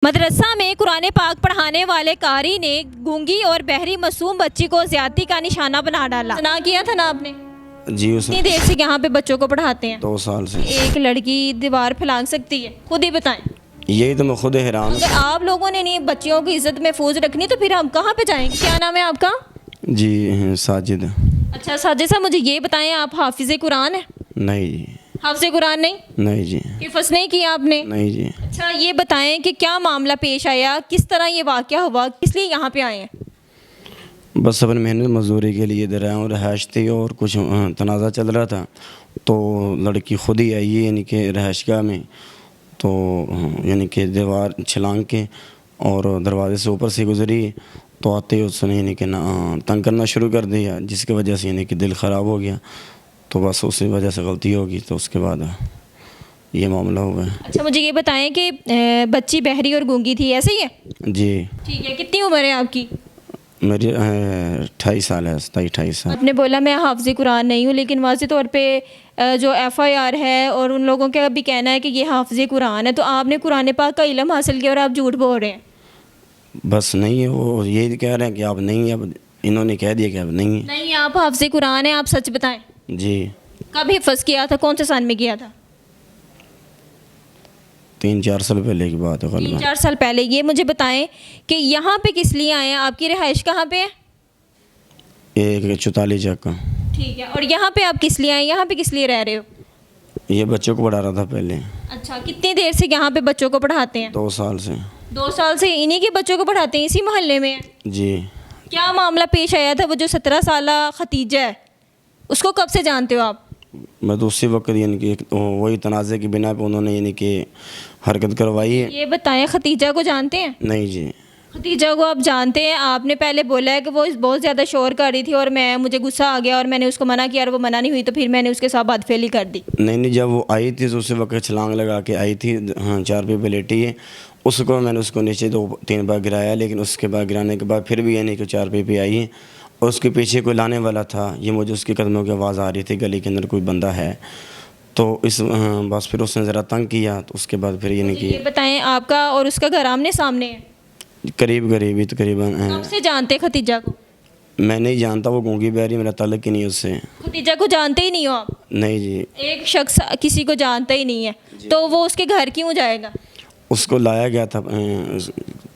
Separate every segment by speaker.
Speaker 1: مدرسہ میں قرآن پاک پڑھانے والے قاری نے گونگی اور بہری معصوم بچی کو زیادتی کا نشانہ بنا ڈالا۔ سنا کیا تھا نا آپ نے؟
Speaker 2: جی اس
Speaker 1: کتنی دیر سے یہاں پہ بچوں کو پڑھاتے ہیں؟
Speaker 2: 2 سال سے۔
Speaker 1: ایک لڑکی دیوار پھلانگ سکتی ہے؟ خود ہی بتائیں۔
Speaker 2: یہی تو میں خود حیران
Speaker 1: اگر آپ لوگوں نے نہیں بچیوں کی عزت محفوظ رکھنی تو پھر ہم کہاں پہ جائیں گے؟ کیا نام ہے آپ کا؟
Speaker 2: جی ساجد۔
Speaker 1: اچھا ساجد صاحب، مجھے یہ بتائیں، آپ حافظ قرآن ہیں؟
Speaker 2: نہیں جی۔
Speaker 1: حافظ قرآن نہیں؟
Speaker 2: نہیں جی۔
Speaker 1: حفظ نہیں کیا آپ نے؟
Speaker 2: نہیں جی۔
Speaker 1: اچھا یہ بتائیں کہ کیا معاملہ پیش آیا، کس طرح یہ واقعہ ہوا، کس لیے یہاں پہ آئے ہیں؟
Speaker 2: بس اپنے محنت مزدوری کے لیے ادھر آیا ہوں، رہائش تھی اور کچھ تنازع چل رہا تھا تو لڑکی خود ہی آئی ہے یعنی کہ رہائش گاہ میں، تو یعنی کہ دیوار چھلانگ کے اور دروازے سے اوپر سے گزری تو آتے ہی اس نے یعنی کہ تنگ کرنا شروع کر دیا، جس کی وجہ سے یعنی کہ دل خراب ہو گیا، تو بس اسی وجہ سے غلطی ہوگی تو اس کے بعد یہ معاملہ ہوا ہے۔
Speaker 1: اچھا مجھے یہ بتائیں کہ بچی بہری اور گونگی تھی، ایسے ہی ہے؟
Speaker 2: جی
Speaker 1: ٹھیک ہے، کتنی عمر ہے آپ کی؟
Speaker 2: میری 28 سال ہے، 27-28 سال۔
Speaker 1: آپ نے بولا میں حافظ قرآن نہیں ہوں، لیکن واضح طور پہ جو FIR ہے اور ان لوگوں کا بھی کہنا ہے کہ یہ حافظ قرآن ہے، تو آپ نے قرآن پاک کا علم حاصل کیا اور آپ جھوٹ بول رہے ہیں۔
Speaker 2: بس نہیں ہے، وہ یہی کہہ رہے ہیں کہ آپ نہیں ہیں، اب انہوں نے کہہ دیا کہ اب نہیں ہیں۔
Speaker 1: نہیں، آپ حافظ قرآن ہیں، آپ سچ بتائیں۔
Speaker 2: جی۔
Speaker 1: کب حفظ کیا تھا، کون سے سال میں کیا تھا؟
Speaker 2: 3-4 سال پہلے کی بات ہے غالباً۔
Speaker 1: 3-4 سال پہلے۔ یہ مجھے بتائیں کہ یہاں پہ کس لیے آئے ہیں؟ آپ کی رہائش کہاں پہ ہے؟
Speaker 2: ایک 44 چک کا۔
Speaker 1: ٹھیک ہے، اور یہاں پہ آپ کس لیے آئے ہیں؟ یہاں پہ کس لیے رہ رہے ہو؟
Speaker 2: یہ بچوں کو پڑھا رہا تھا پہلے۔
Speaker 1: اچھا، کتنی دیر سے یہاں پہ بچوں کو پڑھاتے ہیں؟
Speaker 2: 2 سال سے۔
Speaker 1: 2 سال سے انہی کے بچوں کو پڑھاتے ہیں، اسی محلے میں ہیں؟
Speaker 2: جی۔
Speaker 1: کیا معاملہ پیش آیا تھا؟ وہ جو 17 سالہ ختیجہ ہے، اس کو کب سے جانتے ہو آپ؟
Speaker 2: میں تو اسی وقت یعنی کہ وہی تنازع کی بنا پہ انہوں نے یعنی کہ حرکت کروائی ہے۔
Speaker 1: یہ بتائیں، ختیجہ کو جانتے ہیں؟
Speaker 2: نہیں جی۔
Speaker 1: ختیجہ کو آپ جانتے ہیں؟ آپ نے پہلے بولا ہے کہ وہ بہت زیادہ شور کر رہی تھی اور مجھے غصہ آ گیا اور میں نے اس کو منع کیا اور وہ منع نہیں ہوئی، تو پھر میں نے اس کے ساتھ بدفعلی کر دی۔
Speaker 2: نہیں، جب وہ آئی تھی تو اسی وقت چھلانگ لگا کے آئی تھی، چارپائی پہ لیٹی ہے، اس کو میں نے اس کو نیچے 2-3 بار گرایا، لیکن اس کے بعد گرانے کے بعد پھر بھی یعنی کہ چارپائی پہ آئی ہے اور اس کے پیچھے کوئی لانے والا تھا، یہ مجھے اس کے قدموں کی آواز آ رہی تھی گلی کے اندر کوئی بندہ ہے، تو بس پھر اس نے ذرا تنگ کیا تو اس کے بعد پھر یعنی کہ
Speaker 1: یہ بتائیں، آپ کا اور اس کا گھر آمنے سامنے ہے؟
Speaker 2: قریب ہی تقریباً۔
Speaker 1: کب سے جانتے ختیجہ کو؟
Speaker 2: میں نہیں جانتا، وہ گونگی بہری، میرا تعلق ہی نہیں اس سے۔
Speaker 1: ختیجہ کو جانتے ہی نہیں ہو آپ؟
Speaker 2: نہیں جی۔
Speaker 1: ایک شخص کسی کو جانتا ہی نہیں ہے تو وہ اس کے گھر کیوں جائے گا؟
Speaker 2: اس کو لایا گیا تھا،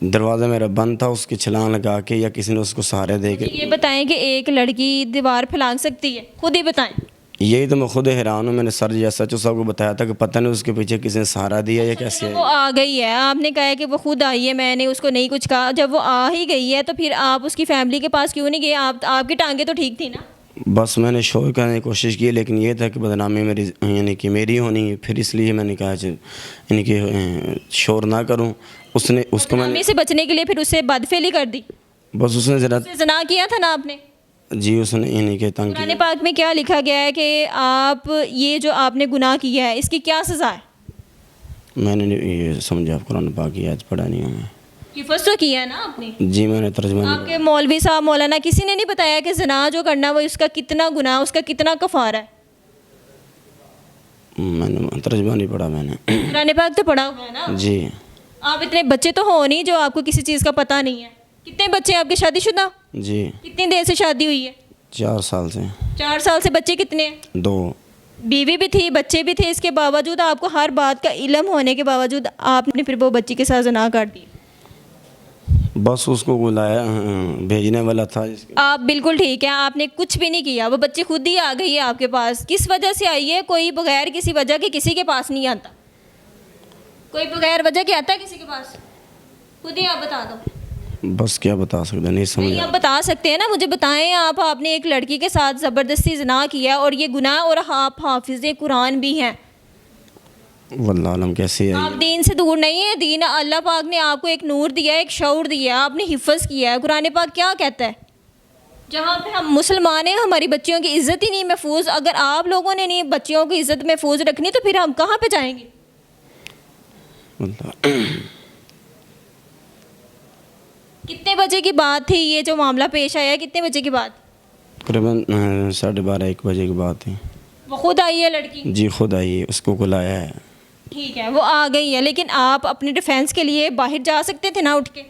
Speaker 2: دروازہ میرا بند تھا، اس کی چھلانگ لگا کے یا کسی نے اس کو سہارے دے کے۔
Speaker 1: یہ بتائیں کہ ایک لڑکی دیوار پھلانگ سکتی ہے؟ خود ہی بتائیں۔
Speaker 2: یہی تو میں خود حیران ہوں، میں نے سر یا سچو صاحب کو بتایا تھا کہ پتہ نہیں اس کے پیچھے کسی نے سہارا دیا یا کیسے
Speaker 1: وہ آ گئی ہے، آپ نے کہا ہے کہ وہ خود آئی ہے، میں نے اس کو نہیں کچھ کہا، جب وہ آ ہی گئی ہے تو پھر آپ اس کی فیملی کے پاس کیوں نہیں گئے؟ آپ کی ٹانگیں تو ٹھیک تھی نا؟
Speaker 2: بس میں نے شور کرنے کی کوشش کی، لیکن یہ تھا کہ بدنامی میری یعنی کہ میری ہونی ہے، پھر اس لیے میں نے کہا یعنی کہ شور نہ کروں۔ اس کو میں نے
Speaker 1: سے بچنے کے لیے پھر اسے بدفعلی کر دی؟
Speaker 2: بس اس نے ذرا
Speaker 1: زنا کیا تھا نا آپ نے؟
Speaker 2: جی، اس نے یعنی کہ تنگ
Speaker 1: قرآن
Speaker 2: کیا۔
Speaker 1: پاک میں کیا لکھا گیا ہے کہ آپ یہ جو آپ نے گناہ کیا ہے اس کی کیا سزا ہے؟
Speaker 2: میں نے یہ سمجھا، قرآن پاک کی آیت پڑھا نہیں ہوں میں۔
Speaker 1: حفظ تو کیا ہے نا آپ نے؟
Speaker 2: جی میں نے ترجمہ
Speaker 1: آپ کے مولوی صاحب مولانا کسی نے نہیں بتایا کہ زنا جو کرنا وہ اس کا کتنا گناہ، اس کا کتنا کفارہ ہے؟
Speaker 2: میں نے ترجمہ نہیں پڑھا میں نے۔
Speaker 1: قرآن پاک تو پڑھا ہوا ہے نا؟
Speaker 2: جی۔
Speaker 1: آپ اتنے بچے تو ہو نہیں جو آپ کو کسی چیز کا پتہ نہیں ہے۔ کتنے بچے ہیں آپ کے شادی شدہ؟
Speaker 2: جی۔
Speaker 1: کتنی دیر سے شادی ہوئی ہے؟
Speaker 2: 4 سال سے۔
Speaker 1: 4 سال سے بچے کتنے ہیں؟
Speaker 2: 2۔
Speaker 1: بیوی بھی تھی، بچے بھی تھے، اس کے باوجود آپ کو ہر بات کا علم ہونے کے باوجود آپ نے پھر وہ بچی کے ساتھ زنا کر دی؟
Speaker 2: بس اس کو بلایا، بھیجنے والا تھا۔
Speaker 1: آپ بالکل ٹھیک ہے، آپ نے کچھ بھی نہیں کیا، وہ بچی خود ہی آ گئی ہے آپ کے پاس۔ کس وجہ سے آئی ہے؟ کوئی بغیر کسی وجہ کے کسی کے پاس نہیں آتا، کوئی بغیر وجہ کے آتا ہے کسی کے پاس؟ خود ہی آپ بتا دو۔
Speaker 2: بس کیا بتا سکتے، نہیں
Speaker 1: نہیں،
Speaker 2: سمجھا۔
Speaker 1: آپ بتا سکتے ہیں نا، مجھے بتائیں، آپ نے ایک لڑکی کے ساتھ زبردستی زنا کیا اور یہ گناہ، اور آپ حافظ قرآن بھی ہیں۔
Speaker 2: واللہ عالم کیسی ہے۔
Speaker 1: آپ دین سے دور نہیں ہیں، دین اللہ پاک نے آپ کو ایک نور دیا ہے، ایک شعور دیا ہے، آپ نے حفظ کیا ہے۔ قرآن پاک کیا کہتا ہے؟ جہاں پہ ہم مسلمان ہیں ہماری بچیوں کی عزت ہی نہیں محفوظ، اگر آپ لوگوں نے نہیں بچیوں کی عزت محفوظ رکھنی تو پھر ہم کہاں پہ جائیں گے؟
Speaker 2: واللہ
Speaker 1: کتنے بجے کی بات تھی یہ جو معاملہ پیش آیا ہے؟ کتنے بجے کی بات؟
Speaker 2: تقریباً 12:30-1 بجے کی بات ہے۔
Speaker 1: وہ خود آئی ہے لڑکی؟
Speaker 2: جی خود آئی ہے، اس کو بلایا ہے۔
Speaker 1: ٹھیک ہے وہ آ گئی ہے، لیکن آپ اپنے ڈیفینس کے لیے باہر جا سکتے تھے نا اٹھ کے؟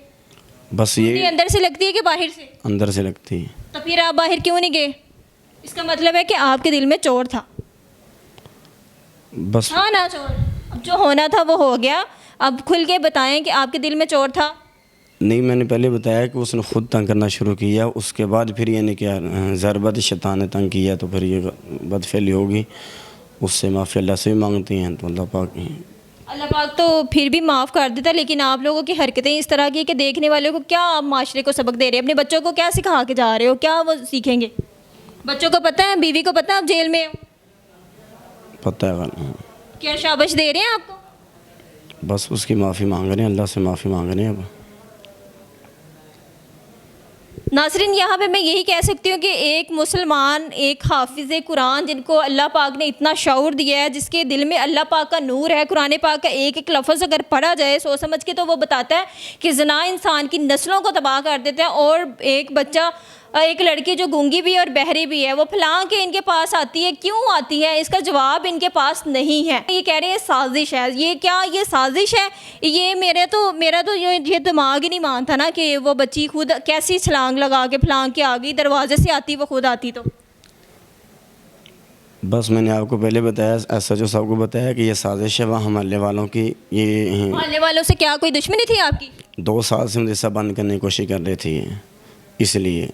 Speaker 2: بس
Speaker 1: یہ
Speaker 2: یہ
Speaker 1: اندر سے لگتی ہے کہ باہر سے؟
Speaker 2: اندر سے لگتی ہے.
Speaker 1: تو پھر آپ باہر کیوں نہیں گئے؟ اس کا مطلب ہے کہ آپ کے دل میں چور تھا.
Speaker 2: بس
Speaker 1: ہاں نا چور، اب جو ہونا تھا وہ ہو گیا. اب کھل کے بتائیں کہ آپ کے دل میں چور تھا.
Speaker 2: نہیں، میں نے پہلے بتایا کہ اس نے خود تنگ کرنا شروع کیا، اس کے بعد پھر یعنی کہ ضربت شیطان نے تنگ کیا، تو پھر یہ بد فعلی ہوگی. اس سے معافی اللہ سے بھی مانگتے ہیں، تو اللہ پاک
Speaker 1: اللہ پاک تو پھر بھی معاف کر دیتا، لیکن آپ لوگوں کی حرکتیں اس طرح کی کہ دیکھنے والوں کو کیا آپ معاشرے کو سبق دے رہے ہیں؟ اپنے بچوں کو کیا سکھا کے جا رہے ہو؟ کیا وہ سیکھیں گے؟ بچوں کو پتہ ہے، بیوی کو پتہ ہے آپ جیل میں ہو؟
Speaker 2: پتہ ہے.
Speaker 1: کیا شاباش دے رہے ہیں آپ کو؟
Speaker 2: بس اس کی معافی مانگ رہے ہیں، اللہ سے معافی مانگ رہے ہیں. اب
Speaker 1: ناظرین، یہاں پہ میں یہی کہہ سکتی ہوں کہ ایک مسلمان، ایک حافظ قرآن جن کو اللہ پاک نے اتنا شعور دیا ہے، جس کے دل میں اللہ پاک کا نور ہے، قرآن پاک کا ایک ایک لفظ اگر پڑھا جائے سوچ سمجھ کے، تو وہ بتاتا ہے کہ زنا انسان کی نسلوں کو تباہ کر دیتا ہے. اور ایک بچہ، ایک لڑکی جو گونگی بھی ہے اور بہری بھی ہے، وہ پھلاں کے ان کے پاس آتی ہے. کیوں آتی ہے؟ اس کا جواب ان کے پاس نہیں ہے. یہ کہہ رہے ہیں سازش ہے. یہ کیا یہ سازش ہے؟ یہ میرا تو یہ دماغ ہی نہیں مانتا نا کہ وہ بچی خود کیسی چھلانگ لگا کے پھلانگ کے آ گئی. دروازے سے آتی وہ خود آتی. تو
Speaker 2: بس میں نے آپ کو پہلے بتایا، ایسا جو سب کو بتایا کہ یہ سازش ہے وہاں محلے والوں کی. یہ
Speaker 1: محلے والوں سے کیا کوئی دشمنی تھی آپ کی؟
Speaker 2: 2 سال سے مدرسہ بند کرنے کی کوشش کر رہی تھی، اس لیے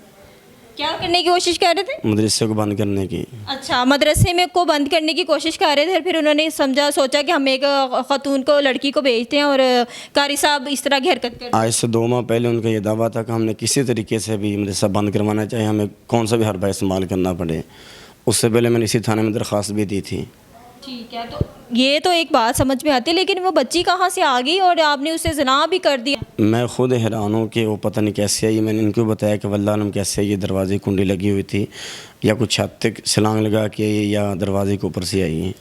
Speaker 1: کیا کرنے کی کوشش کر رہے تھے؟
Speaker 2: مدرسے کو بند کرنے کی.
Speaker 1: اچھا، مدرسے میں کو بند کرنے کی کوشش کر رہے تھے. پھر انہوں نے سوچا کہ ہم ایک خاتون کو، لڑکی کو بھیجتے ہیں، اور قاری صاحب اس طرح کی حرکت کرتے ہیں.
Speaker 2: آج سے 2 ماہ پہلے ان کا یہ دعویٰ تھا کہ ہم نے کسی طریقے سے بھی مدرسہ بند کروانا چاہے، ہمیں کون سا بھی حربہ استعمال کرنا پڑے. اس سے پہلے میں نے اسی تھانے میں درخواست بھی دی تھی.
Speaker 1: ٹھیک ہے، تو یہ تو ایک بات سمجھ میں آتی ہے، لیکن وہ بچی کہاں سے آ گئی اور آپ نے اسے زنا بھی کر دیا؟
Speaker 2: میں خود حیران ہوں کہ وہ پتہ نہیں کیسے آئی. میں نے ان کو بتایا کہ واللہ علم کیسے آئی. یہ دروازے کی کنڈی لگی ہوئی تھی، یا کچھ چھت تک چھلانگ لگا کے آئی، یا دروازے کے اوپر سے آئی.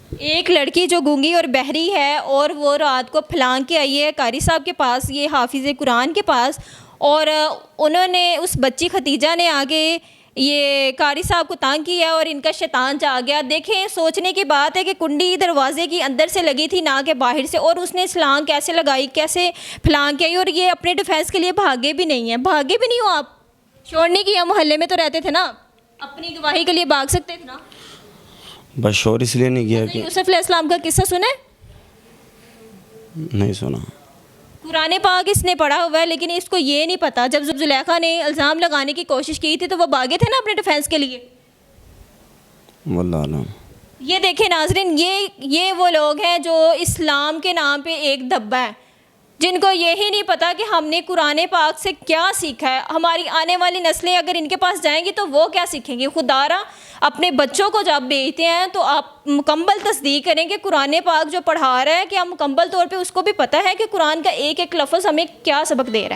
Speaker 1: ایک لڑکی جو گونگی اور بہری ہے، اور وہ رات کو پھلانگ کے آئی ہے قاری صاحب کے پاس، یہ حافظ قرآن کے پاس، اور انہوں نے اس بچی ختیجہ نے آگے یہ قاری صاحب کو تانگ کیا اور ان کا شیطان جا گیا. دیکھیں، سوچنے کی بات ہے کہ کنڈی دروازے کی اندر سے لگی تھی نہ کہ باہر سے، اور اس نے چھلانگ کیسے لگائی، کیسے پھلانگ کی آئی. اور یہ اپنے ڈیفینس کے لیے بھاگے بھی نہیں ہیں. بھاگے بھی نہیں ہو آپ؟ شور نہیں کیا؟ محلے میں تو رہتے تھے نا، اپنی گواہی کے لیے بھاگ سکتے تھے نا.
Speaker 2: بس شور اس لیے نہیں کیا کہ
Speaker 1: یوسف علیہ السلام کا قصہ سنا ہے؟
Speaker 2: نہیں سنا.
Speaker 1: قرآن پاک اس نے پڑھا ہوا ہے، لیکن اس کو یہ نہیں پتا جب زلیخا نے الزام لگانے کی کوشش کی تھی تو وہ بھاگے تھے نا اپنے ڈیفینس کے لیے.
Speaker 2: واللہ عالم.
Speaker 1: یہ دیکھیں ناظرین، یہ وہ لوگ ہیں جو اسلام کے نام پہ ایک دھبا ہے، جن کو یہی نہیں پتا کہ ہم نے قرآن پاک سے کیا سیکھا ہے. ہماری آنے والی نسلیں اگر ان کے پاس جائیں گی تو وہ کیا سیکھیں گی؟ خدا را اپنے بچوں کو جب بھیجتے ہیں تو آپ مکمل تصدیق کریں کہ قرآن پاک جو پڑھا رہا ہے، کہ ہم مکمل طور پہ اس کو بھی پتہ ہے کہ قرآن کا ایک ایک لفظ ہمیں کیا سبق دے رہا ہے.